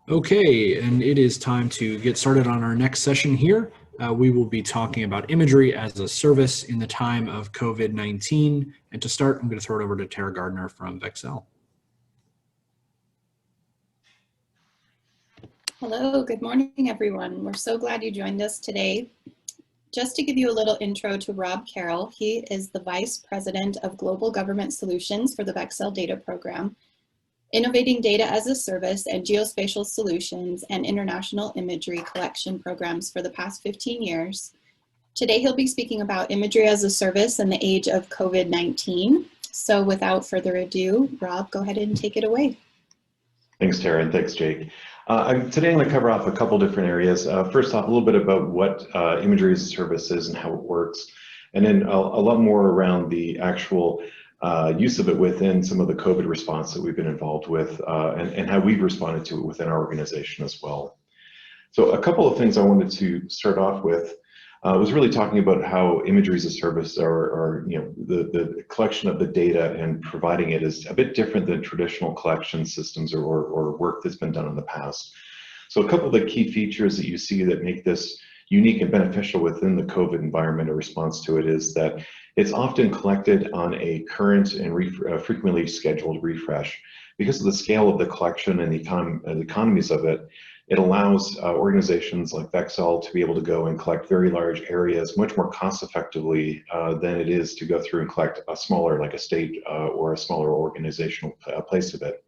Okay, and it is time to get started on our next session here. We will be talking about imagery as a service in the time of COVID-19. And to start, I'm going to throw it over to Tara Gardner from Vexel. Hello, good morning, everyone. We're so glad you joined us today. Just to give you a little intro to Rob Carroll, he is the Vice President of Global Government Solutions for the Vexel Data Program, innovating data as a service and geospatial solutions and international imagery collection programs for the past 15 years. Today, he'll be speaking about imagery as a service in the age of COVID-19. So without further ado, Rob, go ahead and take it away. Thanks, Tara, and thanks, Jake. Today I'm going to cover off a couple different areas. First off, a little bit about what imagery as a service is and how it works, and then a lot more around the actual use of it within some of the COVID response that we've been involved with and how we've responded to it within our organization as well. So a couple of things I wanted to start off with was really talking about how imagery as a service or the collection of the data and providing it is a bit different than traditional collection systems or work that's been done in the past. So a couple of the key features that you see that make this unique and beneficial within the COVID environment or response to it is that it's often collected on a current and frequently scheduled refresh. Because of the scale of the collection and the economies of it, it allows organizations like Vexel to be able to go and collect very large areas much more cost effectively than it is to go through and collect a smaller, like a state or a smaller organizational place of it.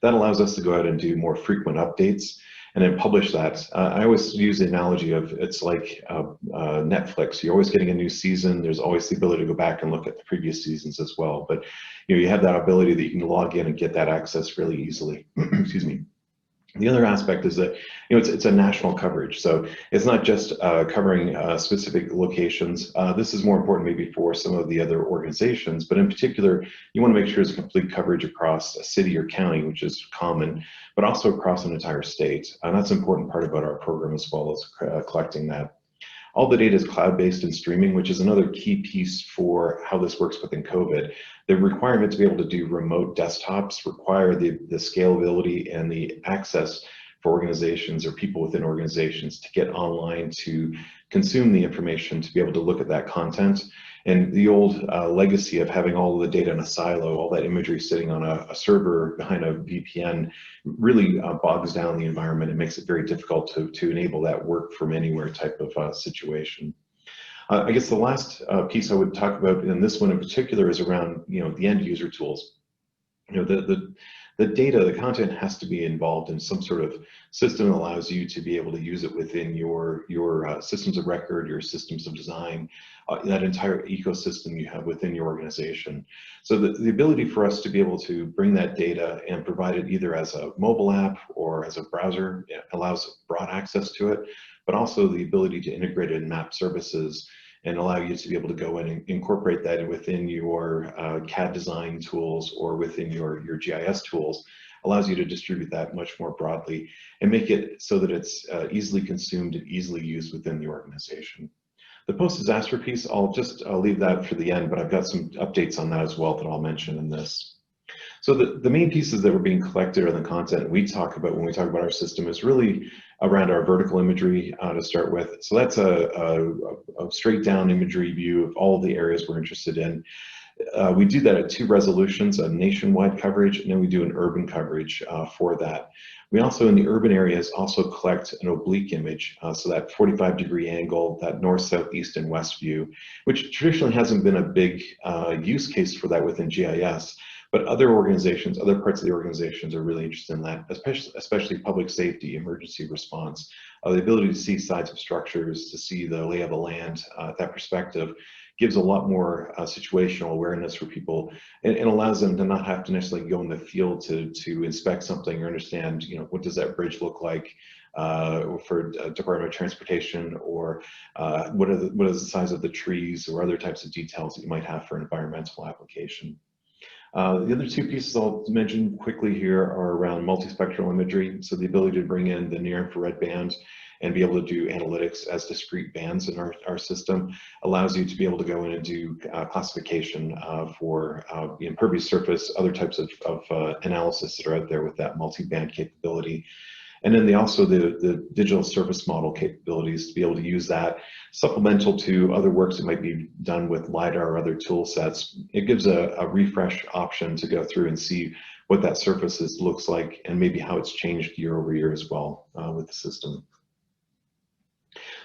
That allows us to go out and do more frequent updates and then publish that. I always use the analogy of it's like Netflix. You're always getting a new season. There's always the ability to go back and look at the previous seasons as well. But you have that ability that you can log in and get that access really easily. Excuse me. The other aspect is that it's a national coverage, so it's not just covering specific locations. This is more important maybe for some of the other organizations, but in particular, you want to make sure it's complete coverage across a city or county, which is common, but also across an entire state. And that's an important part about our program as well as collecting that. All the data is cloud-based and streaming, which is another key piece for how this works within COVID. The requirement to be able to do remote desktops require the scalability and the access for organizations or people within organizations to get online to consume the information, to be able to look at that content. And the old legacy of having all of the data in a silo, all that imagery sitting on a server behind a VPN really bogs down the environment and makes it very difficult to enable that work from anywhere type of situation. I guess the last piece I would talk about, and this one in particular, is around the end user tools. The data, the content has to be involved in some sort of system that allows you to be able to use it within your systems of record, your systems of design, that entire ecosystem you have within your organization. So the ability for us to be able to bring that data and provide it either as a mobile app or as a browser allows broad access to it, but also the ability to integrate it in map services and allow you to be able to go in and incorporate that within your CAD design tools or within your GIS tools, allows you to distribute that much more broadly and make it so that it's easily consumed and easily used within the organization. The post-disaster piece, I'll leave that for the end, but I've got some updates on that as well that I'll mention in this. So the main pieces that were being collected or the content we talk about when we talk about our system is really around our vertical imagery to start with. So that's a straight down imagery view of all of the areas we're interested in. We do that at 2 resolutions, a nationwide coverage, and then we do an urban coverage for that. We also, in the urban areas, also collect an oblique image, so that 45-degree angle, that north, south, east, and west view, which traditionally hasn't been a big use case for that within GIS. But other organizations, other parts of the organizations are really interested in that, especially public safety, emergency response. The ability to see sides of structures, to see the lay of the land, that perspective gives a lot more situational awareness for people and allows them to not have to necessarily go in the field to inspect something or understand, what does that bridge look like for Department of Transportation, or what is the size of the trees or other types of details that you might have for an environmental application. The other 2 pieces I'll mention quickly here are around multispectral imagery. So the ability to bring in the near infrared band and be able to do analytics as discrete bands in our system allows you to be able to go in and do classification for the impervious surface, other types of analysis that are out there with that multi-band capability. And then also the digital service model capabilities to be able to use that supplemental to other works that might be done with LiDAR or other tool sets. It gives a refresh option to go through and see what that surface looks like and maybe how it's changed year over year as well with the system.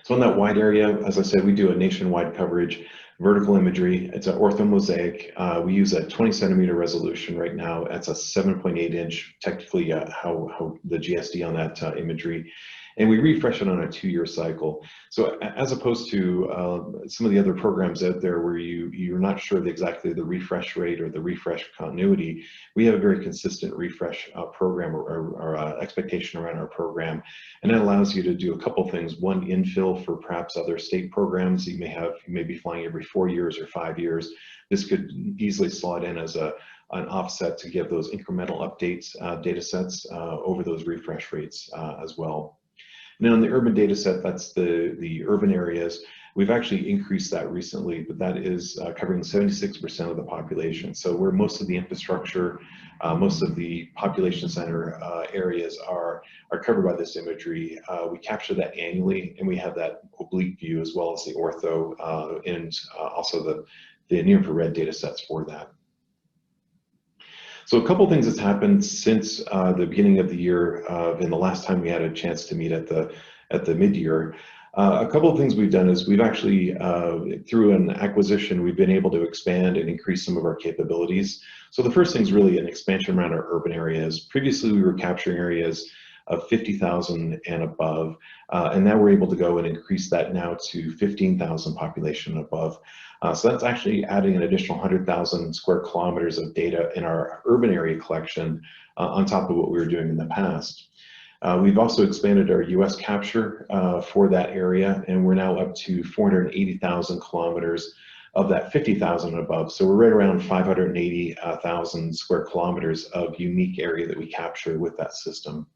So in that wide area, as I said, we do a nationwide coverage, vertical imagery. It's an orthomosaic. We use a 20 centimeter resolution right now. That's a 7.8 inch, technically how the GSD on that imagery. And we refresh it on a 2-year cycle. So as opposed to some of the other programs out there where you're not sure exactly the refresh rate or the refresh continuity, we have a very consistent refresh program or expectation around our program. And that allows you to do a couple things. One, infill for perhaps other state programs that you may be flying every 4 years or 5 years. This could easily slot in as an offset to give those incremental updates, data sets over those refresh rates as well. And then on the urban data set, that's the urban areas. We've actually increased that recently, but that is covering 76% of the population. So where most of the infrastructure, most of the population center areas are covered by this imagery. We capture that annually, and we have that oblique view as well as the ortho and also the near-infrared data sets for that. So a couple things that's happened since the beginning of the year and the last time we had a chance to meet at the mid-year. A couple of things we've done is we've actually, through an acquisition, we've been able to expand and increase some of our capabilities. So the first thing is really an expansion around our urban areas. Previously, we were capturing areas of 50,000 and above, and now we're able to go and increase that now to 15,000 population and above. So that's actually adding an additional 100,000 square kilometers of data in our urban area collection on top of what we were doing in the past. We've also expanded our US capture for that area, and we're now up to 480,000 kilometers of that 50,000 and above. So we're right around 580,000 square kilometers of unique area that we capture with that system.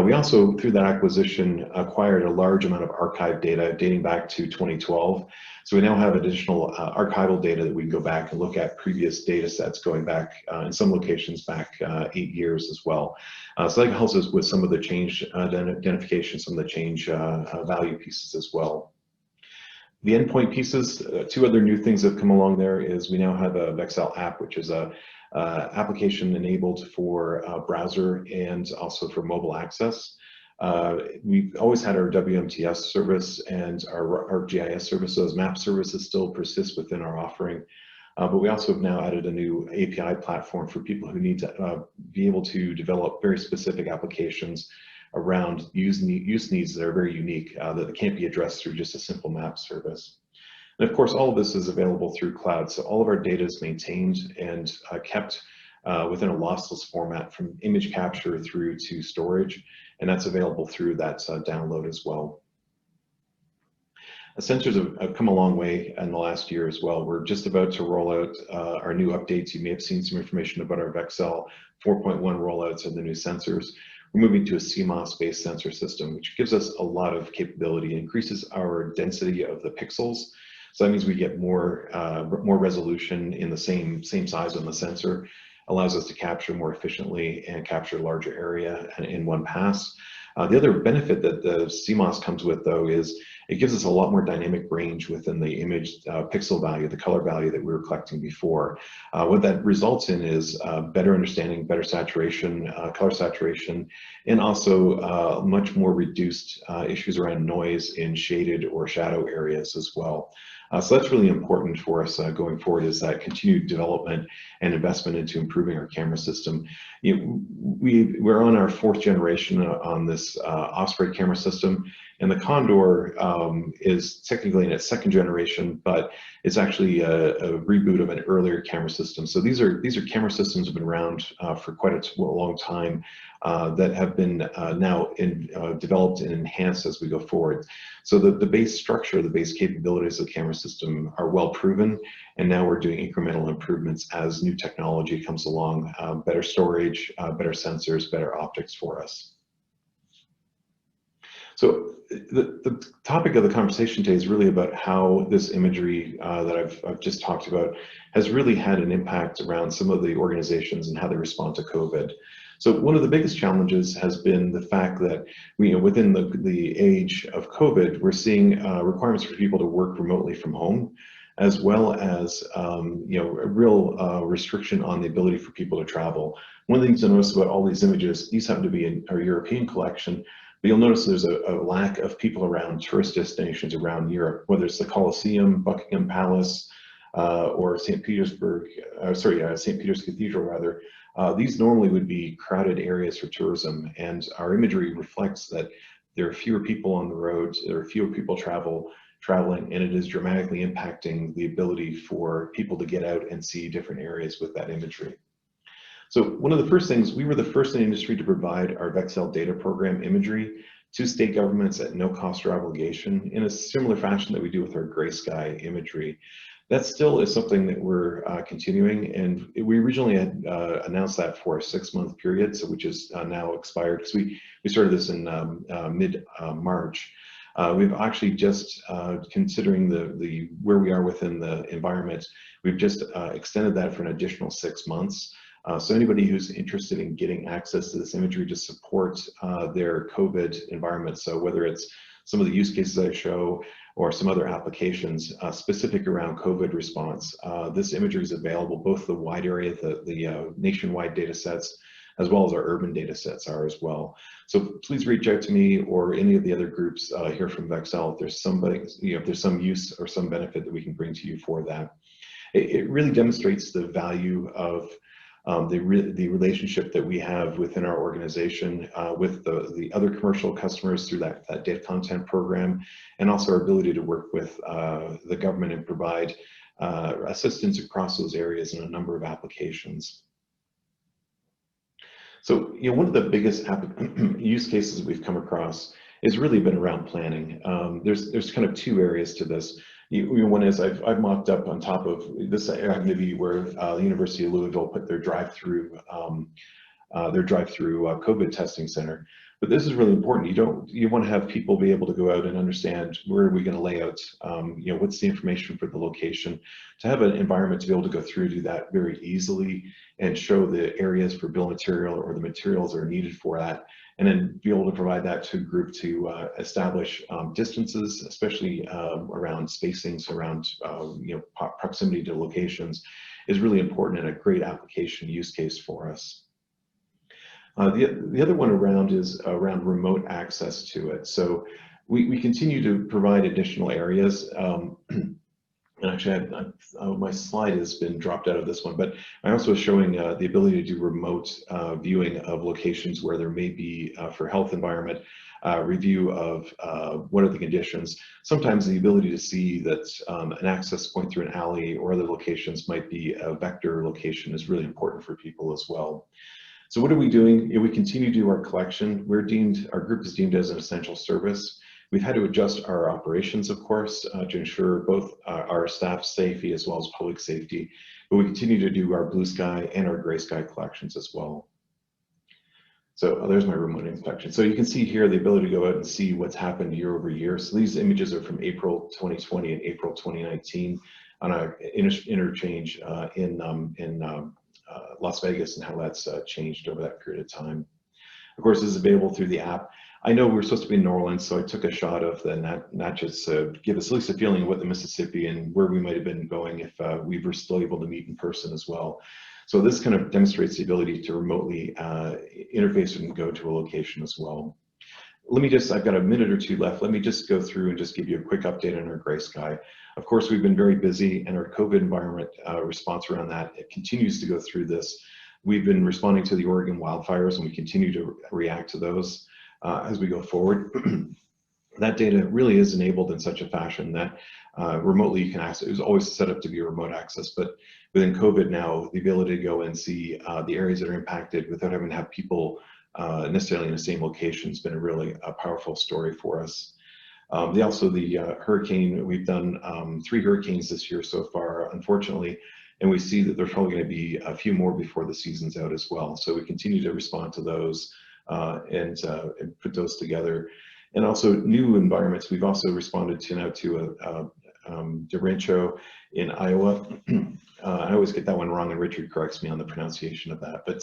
We also, through that acquisition, acquired a large amount of archive data dating back to 2012. So we now have additional archival data that we can go back and look at previous data sets going back in some locations back 8 years as well. So that helps us with some of the change identification, some of the change value pieces as well. The endpoint pieces, 2 other new things that have come along there is we now have a Vexcel app, which is a application enabled for browser and also for mobile access. We've always had our WMTS service and our GIS service. Those map services still persist within our offering, but we also have now added a new API platform for people who need to be able to develop very specific applications around use needs that are very unique, that can't be addressed through just a simple map service. And of course, all of this is available through cloud. So all of our data is maintained and kept within a lossless format from image capture through to storage. And that's available through that download as well. The sensors have come a long way in the last year as well. We're just about to roll out our new updates. You may have seen some information about our Vexcel 4.1 rollouts of the new sensors. We're moving to a CMOS-based sensor system, which gives us a lot of capability, increases our density of the pixels. So that means we get more resolution in the same size on the sensor, allows us to capture more efficiently and capture larger area in one pass. The other benefit that the CMOS comes with, though, is it gives us a lot more dynamic range within the image pixel value, the color value that we were collecting before. What that results in is better understanding, better saturation, color saturation, and also much more reduced issues around noise in shaded or shadow areas as well. So that's really important for us going forward, is that continued development and investment into improving our camera system. We're on our 4th generation on this Osprey camera system, and the Condor is technically in its 2nd generation, but it's actually a reboot of an earlier camera system. So these are camera systems that have been around for quite a long time that have been now developed and enhanced as we go forward. So the base structure, the base capabilities of the camera system are well proven, and now we're doing incremental improvements as new technology comes along, better storage, better sensors, better optics for us. So the topic of the conversation today is really about how this imagery that I've just talked about has really had an impact around some of the organizations and how they respond to COVID. So one of the biggest challenges has been the fact that within the age of COVID, we're seeing requirements for people to work remotely from home, as well as a real restriction on the ability for people to travel. One of the things I noticed about all these images, these happen to be in our European collection, but you'll notice there's a lack of people around tourist destinations around Europe, whether it's the Colosseum, Buckingham Palace, or St. Peter's Cathedral rather. These normally would be crowded areas for tourism, and our imagery reflects that there are fewer people on the roads, there are fewer people traveling, and it is dramatically impacting the ability for people to get out and see different areas with that imagery. So one of the first things, we were the first in the industry to provide our VexCell data program imagery to state governments at no cost or obligation in a similar fashion that we do with our gray sky imagery. That still is something that we're continuing, and we originally had announced that for a 6-month period, so which is now expired, because we started this in mid-March. We've actually just, considering where we are within the environment, we've just extended that for an additional 6 months. So anybody who's interested in getting access to this imagery to support their COVID environment, so whether it's some of the use cases I show or some other applications specific around COVID response, this imagery is available, both the wide area, the nationwide data sets, as well as our urban data sets are as well. So please reach out to me or any of the other groups here from VexCell if there's somebody, if there's some use or some benefit that we can bring to you for that. It really demonstrates the value of the relationship that we have within our organization with the other commercial customers through that data content program, and also our ability to work with the government and provide assistance across those areas in a number of applications. So, one of the biggest use cases that we've come across has really been around planning. There's kind of 2 areas to this. One is I've mocked up on top of this maybe where the University of Louisville put their drive-through COVID testing center. But this is really important. You want to have people be able to go out and understand where are we going to lay out, what's the information for the location, to have an environment to be able to go through, do that very easily and show the areas for bill of material or the materials that are needed for that, and then be able to provide that to a group to establish distances, especially around spacings, around proximity to locations, is really important and a great application use case for us. The other one around is around remote access to it. So we continue to provide additional areas. And actually, my slide has been dropped out of this one, but I'm also showing the ability to do remote viewing of locations where there may be, for health environment, review of what are the conditions. Sometimes the ability to see that an access point through an alley or other locations might be a vector location is really important for people as well. So what are we doing? We continue to do our collection. Our group is deemed as an essential service. We've had to adjust our operations, of course, to ensure both our staff's safety as well as public safety, but we continue to do our blue sky and our gray sky collections as well. So there's my remote inspection. So you can see here the ability to go out and see what's happened year over year. So these images are from April 2020 and April 2019 on an interchange in Las Vegas, and how that's changed over that period of time. Of course, this is available through the app. I know we're supposed to be in New Orleans, so I took a shot of the Natchez to give us at least a feeling of what the Mississippi and where we might have been going if we were still able to meet in person as well. So this kind of demonstrates the ability to remotely interface and go to a location as well. I've got a minute or 2 left. Let me just go through and just give you a quick update on our gray sky. Of course, we've been very busy, and our COVID environment response around that, it continues to go through this. We've been responding to the Oregon wildfires, and we continue to react to those as we go forward. That data really is enabled in such a fashion that remotely you can access. It was always set up to be remote access, but within COVID now, the ability to go and see the areas that are impacted without having to have people necessarily in the same location has been a powerful story for us. The hurricane, we've done 3 hurricanes this year so far, unfortunately, and we see that there's probably going to be a few more before the season's out as well. So we continue to respond to those and put those together. And also new environments, we've also responded to now to Rancho in Iowa. I always get that one wrong, and Richard corrects me on the pronunciation of that. But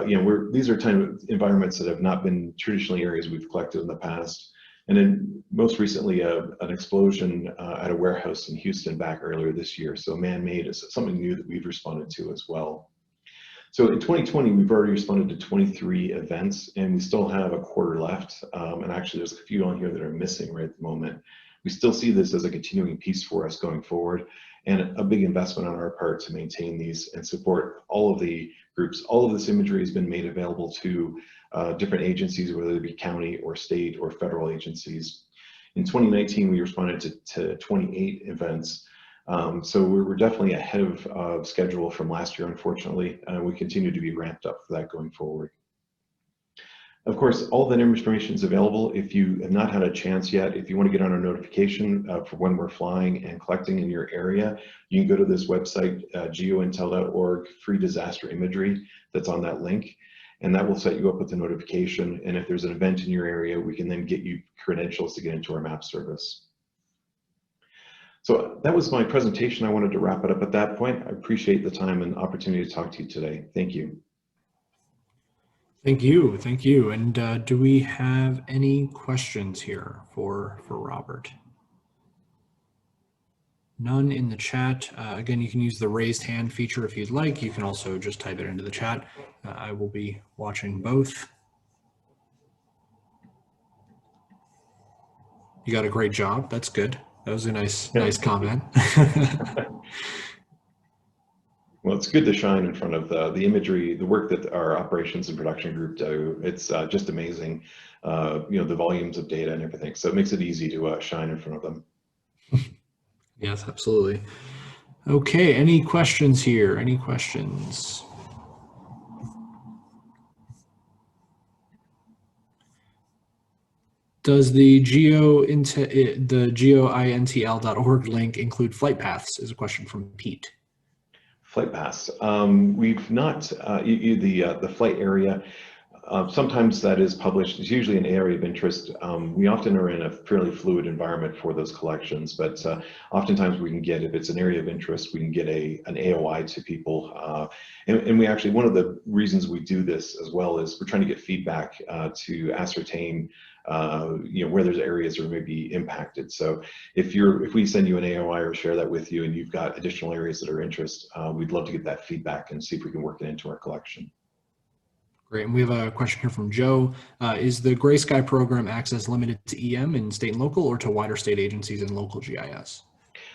you know, these are kind of environments that have not been traditionally areas we've collected in the past. And then most recently, an explosion at a warehouse in Houston back earlier this year. So man-made is something new that we've responded to as well. So in 2020, we've already responded to 23 events, and we still have a quarter left. And actually, there's a few on here that are missing right at the moment. We still see this as a continuing piece for us going forward, and a big investment on our part to maintain these and support all of the groups. All of this imagery has been made available to different agencies, whether it be county or state or federal agencies. In 2019, we responded to 28 events. So we're definitely ahead of schedule from last year, unfortunately. We continue to be ramped up for that going forward. Of course, all that information is available. If you have not had a chance yet, if you want to get on our notification for when we're flying and collecting in your area, you can go to this website, geointel.org, free disaster imagery, that's on that link. And that will set you up with a notification. And if there's an event in your area, we can then get you credentials to get into our map service. So that was my presentation. I wanted to wrap it up at that point. I appreciate the time and opportunity to talk to you today. Thank you. Thank you. Thank you. And do we have any questions here for Robert? None in the chat. Again, you can use the raised hand feature if you'd like. You can also just type it into the chat. I will be watching both. You got a great job. That's good. That was a nice comment. Well, it's good to shine in front of the imagery, the work that our operations and production group do. It's just amazing, you know, the volumes of data and everything. So it makes it easy to shine in front of them. Yes, absolutely. Okay, any questions here? Any questions? Does the geointl.org link include flight paths? Is a question from Pete. Flight paths. We've not, the flight area, sometimes that is published. It's usually an area of interest. We often are in a fairly fluid environment for those collections, but oftentimes we can get, if it's an area of interest, we can get an AOI to people. And we actually, one of the reasons we do this as well is we're trying to get feedback to ascertain you know, where there's areas that may be impacted. So if we send you an AOI or share that with you and you've got additional areas that are of interest, we'd love to get that feedback and see if we can work it into our collection. Great, and we have a question here from Joe. Is the Gray Sky program access limited to EM in state and local, or to wider state agencies and local GIS?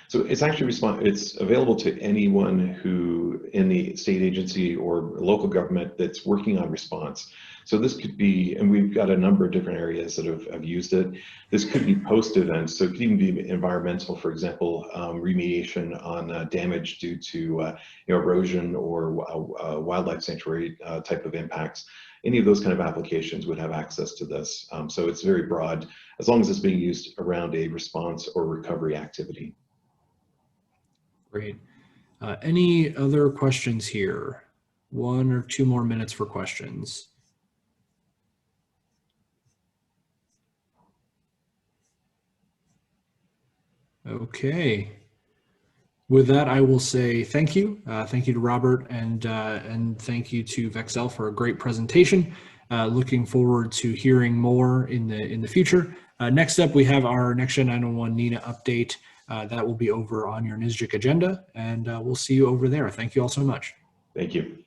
So it's actually it's available to anyone who in the state agency or local government that's working on response. So this could be, and we've got a number of different areas that have used it. This could be post events, so it could even be environmental, for example, remediation on damage due to you know, erosion or wildlife sanctuary type of impacts. Any of those kind of applications would have access to this. So it's very broad, as long as it's being used around a response or recovery activity. Great. Any other questions here? 1 or 2 more minutes for questions. Okay. With that, I will say thank you. Thank you to Robert, and thank you to Vexcel for a great presentation. Looking forward to hearing more in the future. Next up, we have our NextGen 911 NINA update. That will be over on your NSGIC agenda, and we'll see you over there. Thank you all so much. Thank you.